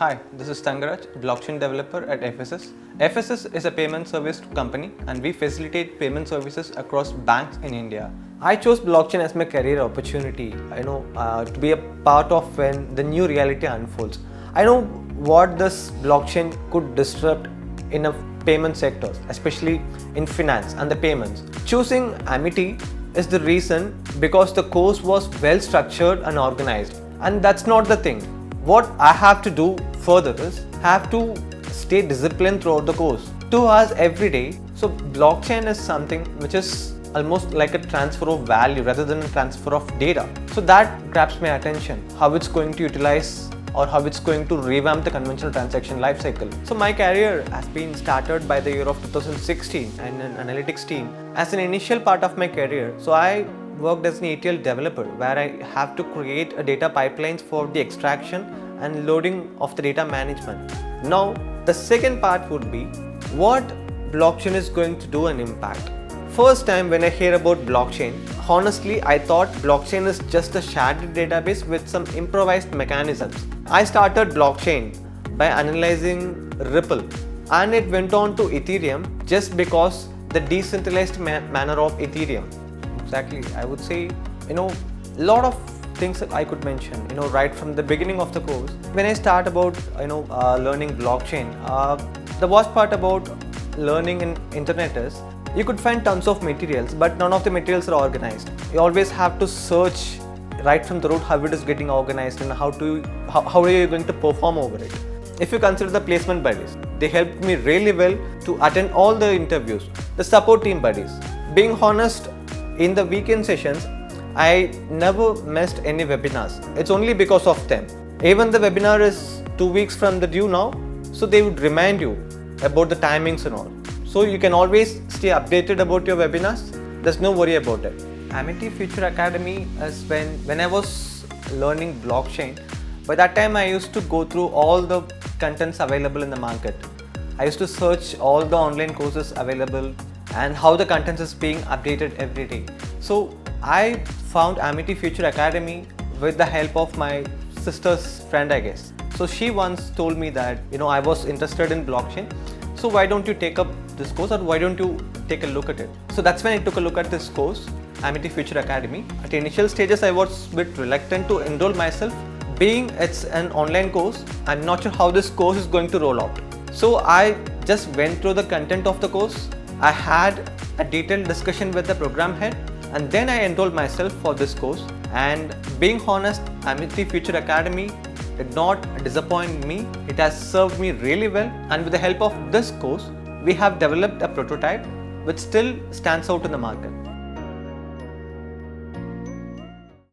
Hi, this is Tangaraj, blockchain developer at FSS. FSS is a payment service company and we facilitate payment services across banks in India. I chose blockchain as my career opportunity, to be a part of when the new reality unfolds. I know what this blockchain could disrupt in a payment sectors, especially in finance and the payments. Choosing Amity is the reason because the course was well structured and organized. And that's not the thing. What I have to do further is have to stay disciplined throughout the course. 2 hours every day. So blockchain is something which is almost like a transfer of value rather than a transfer of data. So that grabs my attention, how it's going to utilize or how it's going to revamp the conventional transaction lifecycle. So my career has been started by the year of 2016 in an analytics team. As an initial part of my career, so I worked as an ETL developer where I have to create a data pipelines for the extraction and loading of the data management. Now, the second part would be what blockchain is going to do an impact. First time when I hear about blockchain, honestly, I thought blockchain is just a shared database with some improvised mechanisms. I started blockchain by analyzing Ripple and it went on to Ethereum just because the decentralized manner of Ethereum. Exactly, I would say, a lot of things that I could mention, right from the beginning of the course. When I start about, learning blockchain, the worst part about learning in internet is you could find tons of materials, but none of the materials are organized. You always have to search right from the root how it is getting organized and how are you going to perform over it. If you consider the placement buddies, they helped me really well to attend all the interviews. The support team buddies, being honest, in the weekend sessions, I never missed any webinars. It's only because of them. Even the webinar is 2 weeks from the due now, so they would remind you about the timings and all. So you can always stay updated about your webinars. There's no worry about it. Amity Future Academy is when I was learning blockchain. By that time, I used to go through all the contents available in the market. I used to search all the online courses available and how the content is being updated every day. So I found Amity Future Academy with the help of my sister's friend, I guess. So she once told me that, I was interested in blockchain. So why don't you take up this course or why don't you take a look at it? So that's when I took a look at this course, Amity Future Academy. At the initial stages, I was a bit reluctant to enroll myself. Being it's an online course, I'm not sure how this course is going to roll out. So I just went through the content of the course. I had a detailed discussion with the program head and then I enrolled myself for this course. And being honest, Amity Future Academy did not disappoint me. It has served me really well, and with the help of this course, we have developed a prototype which still stands out in the market.